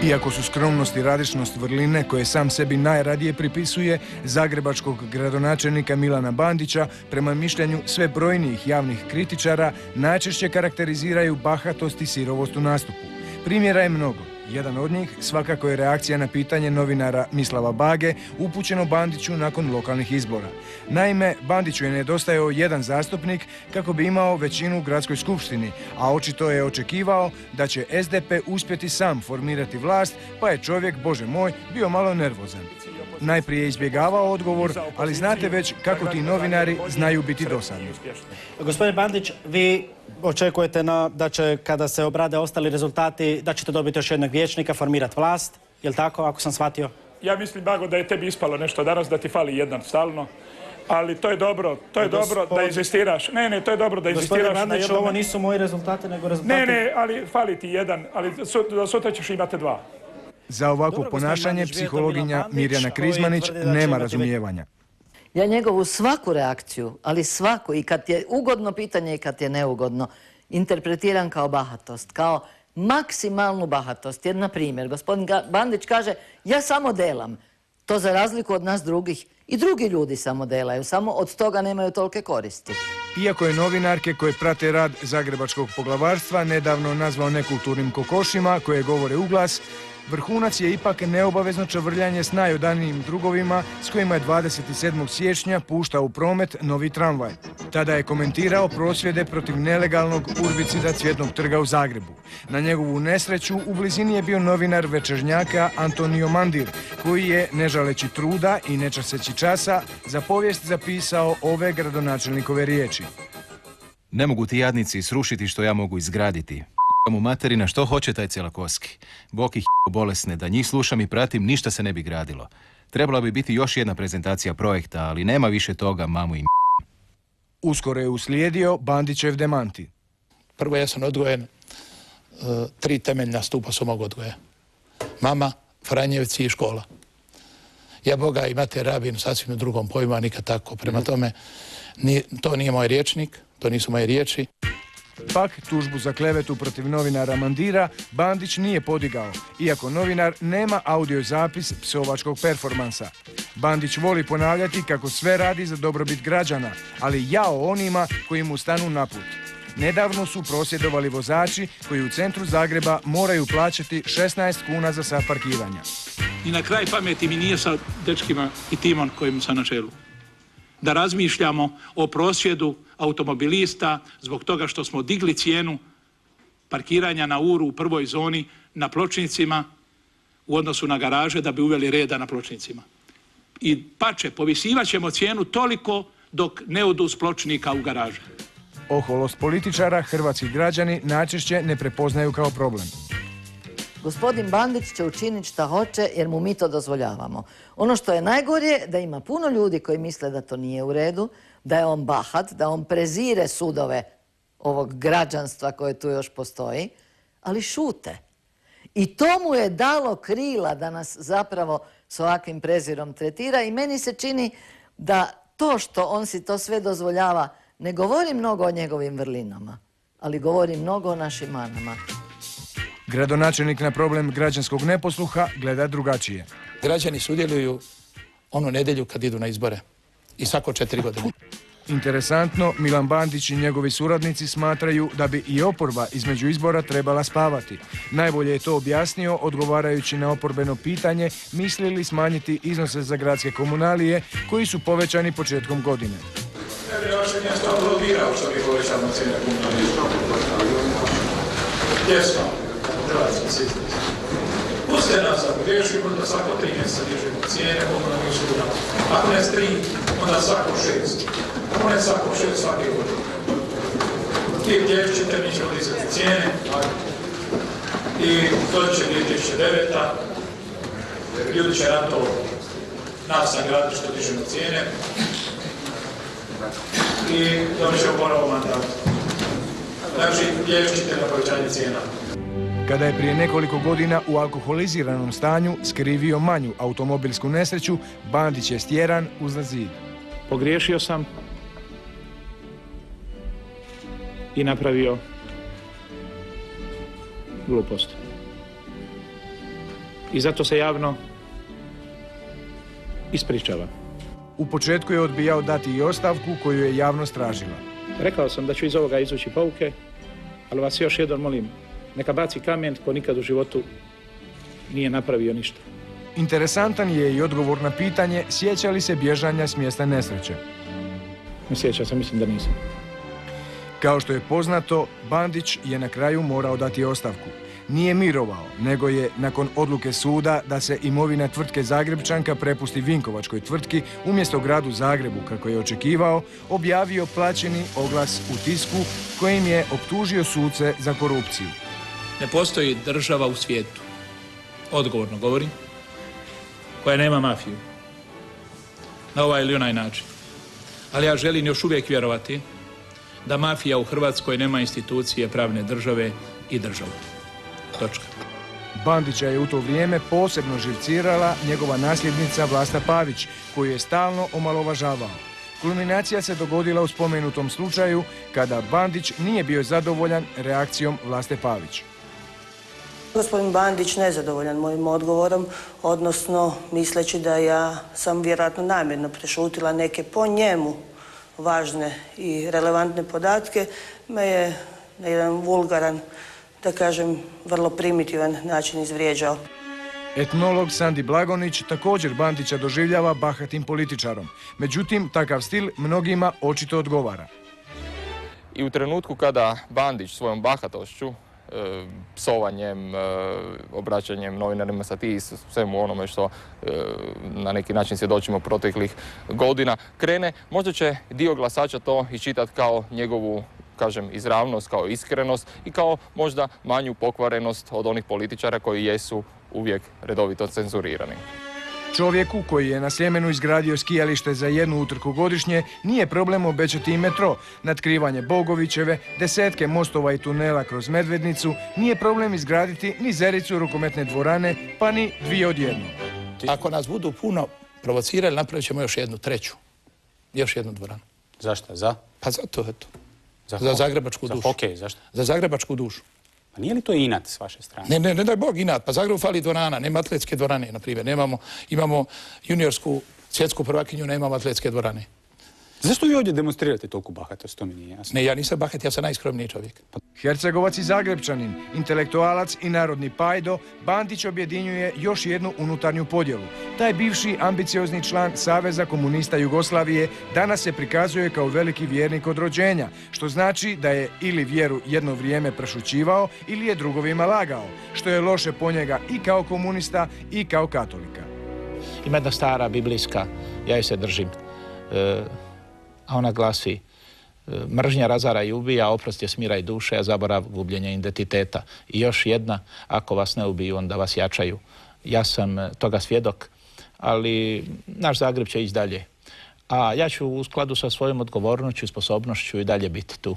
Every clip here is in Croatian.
Iako su skromnost i radišnost vrline koje sam sebi najradije pripisuje, zagrebačkog gradonačelnika Milana Bandića, prema mišljenju sve brojnijih javnih kritičara, najčešće karakteriziraju bahatost i sirovost u nastupu. Primjera je mnogo. Jedan od njih svakako je reakcija na pitanje novinara Mislava Bage upućeno Bandiću nakon lokalnih izbora. Naime, Bandiću je nedostajao jedan zastupnik kako bi imao većinu u gradskoj skupštini, a očito je očekivao da će SDP uspjeti sam formirati vlast, pa je čovjek, bože moj, bio malo nervozan. Najprije je izbjegavao odgovor, ali znate već kako ti novinari znaju biti dosadni. Gospodin Bandić, vi očekujete da će, kada se obrade ostali rezultati, da ćete dobiti još jednog vijećnika, formirati vlast, je li tako, ako sam shvatio? Ja mislim, Bago, da je tebi ispalo nešto danas, da ti fali jedan stalno. Ali to je dobro da inzistiraš. Ne, to je dobro da inzistiraš. Gospodin Bandić, ovo nisu moji rezultati, nego rezultati... Ne, ali fali ti jedan, ali sutra ćeš imati dva. Za ovakvo ponašanje psihologinja Mirjana Krizmanić nema razumijevanja. Ja njegovu svaku reakciju, ali svaku, i kad je ugodno pitanje i kad je neugodno, interpretiram kao bahatost, kao maksimalnu bahatost. Jer, na primjer, gospodin Bandić kaže, ja samo delam. To za razliku od nas drugih, i drugi ljudi samo delaju, samo od toga nemaju tolike koristi. Iako je novinarke koje prate rad zagrebačkog poglavarstva nedavno nazvao nekulturnim kokošima koje govore uglas, vrhunac je ipak neobavezno čavrljanje s najodanijim drugovima s kojima je 27. siječnja puštao u promet novi tramvaj. Tada je komentirao prosvjede protiv nelegalnog urbicida Cvjetnog trga u Zagrebu. Na njegovu nesreću u blizini je bio novinar Večernjaka Antonio Mandir, koji je, ne žaleći truda i ne časeći časa, za povijest zapisao ove gradonačelnikove riječi. Ne mogu ti jadnici srušiti što ja mogu izgraditi. Mu materina što hoće taj Celakoski. Bog ih bolesne, da njih slušam i pratim, ništa se ne bi gradilo. Trebala bi biti još jedna prezentacija projekta, ali nema više toga, mamu i Uskoro je uslijedio Bandićev demanti. Prvo, ja sam odgojen, 3 temeljna stupa su mog odgoja. Mama, Franjevci i škola. Ja Boga i Mate rabim sasvim u drugom pojmu, a nikad tako. Prema tome, to nije moj rječnik, to nisu moje riječi. Pak tužbu za klevetu protiv novinara Mandira Bandić nije podigao, iako novinar nema audio zapis psovačkog performansa. Bandić voli ponavljati kako sve radi za dobrobit građana, ali jao onima koji mu stanu na put. Nedavno su prosvjedovali vozači koji u centru Zagreba moraju plaćati 16 kuna za sat parkiranja. I na kraj pameti mi nije sa dečkima i timom kojim sam na čelu. Da razmišljamo o prosvjedu automobilista zbog toga što smo digli cijenu parkiranja na uru u prvoj zoni na pločnicima u odnosu na garaže da bi uveli reda na pločnicima. I pače, povisivat ćemo cijenu toliko dok ne odu s pločnika u garaže. Oholost političara hrvatski građani najčešće ne prepoznaju kao problem. Gospodin Bandić će učiniti šta hoće jer mu mi to dozvoljavamo. Ono što je najgore da ima puno ljudi koji misle da to nije u redu, da je on bahat, da on prezire sudove ovog građanstva koje tu još postoji, ali šute. I to mu je dalo krila da nas zapravo s ovakvim prezirom tretira i meni se čini da to što on si to sve dozvoljava ne govori mnogo o njegovim vrlinama, ali govori mnogo o našim manama. Gradonačelnik na problem građanskog neposluha gleda drugačije. Građani sudjeluju onu nedjelju kad idu na izbore i svako 4 godine. Interesantno, Milan Bandić i njegovi suradnici smatraju da bi i oporba između izbora trebala spavati. Najbolje je to objasnio odgovarajući na oporbeno pitanje misli li smanjiti iznose za gradske komunalije koji su povećani početkom godine. Pustite nas ako griješimo, da svako 3 mjeseca dižemo cijene komunalnih usluga. Ako ne 3, onda svako 6. Ako ne svako 6, svake godine. I gdje ćete, mi ćemo dizati cijene. I doći će 2009. Ljudi će na to nas nagraditi što dižemo cijene. I dobit ćemo ponovo mandat. Znači, gdje na povećanje cijena. Kada je prije nekoliko godina u alkoholiziranom stanju skrivio manju automobilsku nesreću, Bandić je stjeran uz zid. Pogriješio sam i napravio glupost. I zato se javno ispričavam. U početku je odbijao dati i ostavku koju je javnost tražila. Rekao sam da ću iz ovoga izvući pouke, ali vas još jednom molim, neka baci kamen ko nikad u životu nije napravio ništa. Interesantan je i odgovor na pitanje sjeća li se bježanja s mjesta nesreće. Ne sjećam se, mislim da nisam. Kao što je poznato, Bandić je na kraju morao dati ostavku. Nije mirovao, nego je, nakon odluke suda da se imovina tvrtke Zagrebčanka prepusti Vinkovačkoj tvrtki umjesto gradu Zagrebu, kako je očekivao, objavio plaćeni oglas u tisku kojim je optužio suce za korupciju. Ne postoji država u svijetu, odgovorno govorim, koja nema mafiju. Na ovaj ili onaj način. Ali ja želim još uvijek vjerovati da mafija u Hrvatskoj nema institucije pravne države i državu. Točka. Bandića je u to vrijeme posebno živcirala njegova nasljednica Vlasta Pavić, koju je stalno omalovažavao. Kulminacija se dogodila u spomenutom slučaju kada Bandić nije bio zadovoljan reakcijom Vlaste Pavić. Gospodin Bandić nezadovoljan mojim odgovorom, odnosno misleći da ja sam vjerojatno namjerno prešutila neke po njemu važne i relevantne podatke, me je na jedan vulgaran, da kažem, vrlo primitivan način izvrijeđao. Etnolog Sandi Blagonić također Bandića doživljava bahatim političarom. Međutim, takav stil mnogima očito odgovara. I u trenutku kada Bandić svojom bahatošću, psovanjem, obraćanjem novinarima satis, svemu onome što na neki način svjedočimo proteklih godina, krene, možda će dio glasača to iščitati kao njegovu, kažem, izravnost, kao iskrenost i kao možda manju pokvarenost od onih političara koji jesu uvijek redovito cenzurirani. Čovjeku koji je na Sljemenu izgradio skijalište za 1 utrku godišnje nije problem obećati i metro, natkrivanje Bogovićeve, desetke mostova i tunela kroz Medvednicu, nije problem izgraditi ni zericu rukometne dvorane, pa ni 2 odjednom. Ako nas budu puno provocirali, napravit ćemo još 1 treću. Još 1 dvoranu. Zašto? Za? Pa zato, eto. Za zagrebačku dušu. Za hokej, zašto? Za zagrebačku dušu. Pa nije li to inat s vaše strane? Ne daj Bog inat. Pa Zagrebu fali dvorana, nema atletske dvorane, na primjer. Imamo juniorsku svjetsku prvakinju, nemamo atletske dvorane. Zašto vi ovdje demonstrirate toliko bahatost? To mi nije jasno. Ne, ja nisam bahat, ja sam najskromniji čovjek. Hercegovac i Zagrebčanin, intelektualac i narodni pajdo, Bandić objedinjuje još jednu unutarnju podjelu. Taj bivši ambiciozni član Saveza komunista Jugoslavije danas se prikazuje kao veliki vjernik od rođenja, što znači da je ili vjeru jedno vrijeme prešućivao ili je drugovima lagao, što je loše po njega i kao komunista i kao katolika. Ima jedna stara biblijska, ja je se držim, a ona glasi: mržnja razara i ubija, oprost je smira i duše, a zaborav gubljenja identiteta. I još jedna: ako vas ne ubiju, onda vas jačaju. Ja sam toga svjedok, ali naš Zagreb će ići dalje. A ja ću u skladu sa svojom odgovornošću i sposobnošću i dalje biti tu.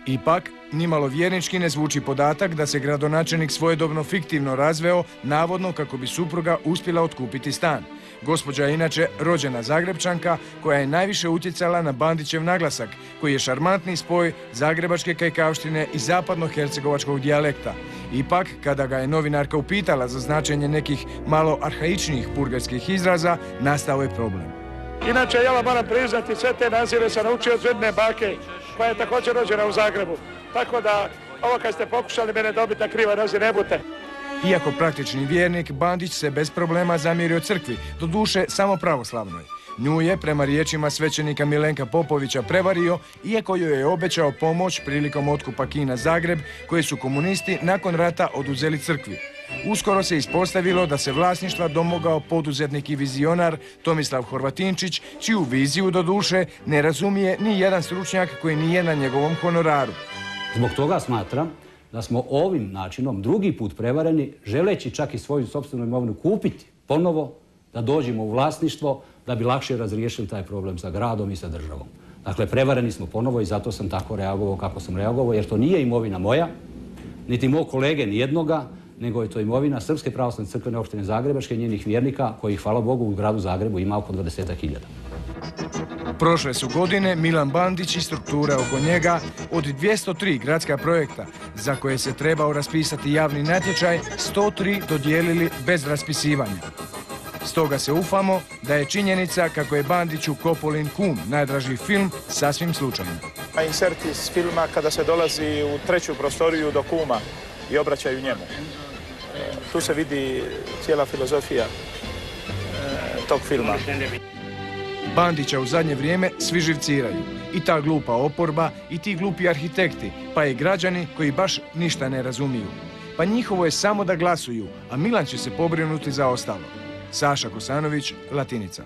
Ipak, nimalo vjernički ne zvuči podatak da se gradonačelnik svojedobno fiktivno razveo, navodno kako bi supruga uspjela otkupiti stan. Gospođa je inače rođena Zagrebčanka koja je najviše utjecala na Bandićev naglasak, koji je šarmantni spoj zagrebačke kajkavštine i zapadno-hercegovačkog dijalekta. Ipak, kada ga je novinarka upitala za značenje nekih malo arhaičnijih burgarskih izraza, nastao je problem. Inače, ja vam moram priznati, sve te nazive sam naučio od jedne bake, koja je također rođena u Zagrebu. Tako da, ovo kad ste pokušali mene dobiti na kriva razi, ne bute. Iako praktični vjernik, Bandić se bez problema zamjerio crkvi, doduše samo pravoslavnoj. Nju je, prema riječima svećenika Milenka Popovića, prevario, iako joj je obećao pomoć prilikom otkupa kina Zagreb, koje su komunisti nakon rata oduzeli crkvi. Uskoro se ispostavilo da se vlasništva domogao poduzetnik i vizionar Tomislav Horvatinčić, čiju viziju, doduše, ne razumije ni jedan stručnjak koji nije na njegovom honoraru. Zbog toga smatram da smo ovim načinom drugi put prevareni, želeći čak i svoju sopstvenu imovinu kupiti ponovo, da dođemo u vlasništvo, da bi lakše razriješili taj problem sa gradom i sa državom. Dakle, prevareni smo ponovo i zato sam tako reagovao kako sam reagovao, jer to nije imovina moja, niti mog kolege nijednoga, nego je to imovina Srpske pravoslavne crkvene opštine Zagrebačke i njenih vjernika, kojih, hvala Bogu, u gradu Zagrebu ima oko 20.000. Prošle su godine Milan Bandić i struktura oko njega od 203 gradska projekta za koje se trebao raspisati javni natječaj 103 dodijelili bez raspisivanja. Stoga se ufamo da je činjenica kako je Bandiću Kopolin kum najdraži film sasvim slučajno. Insert iz filma kada se dolazi u treću prostoriju do kuma i obraćaju njemu. Tu se vidi cijela filozofija tog filma. Bandića u zadnje vrijeme svi živciraju. I ta glupa oporba, i ti glupi arhitekti, pa i građani koji baš ništa ne razumiju. Pa njihovo je samo da glasuju, a Milan će se pobrinuti za ostalo. Saša Kosanović, Latinica.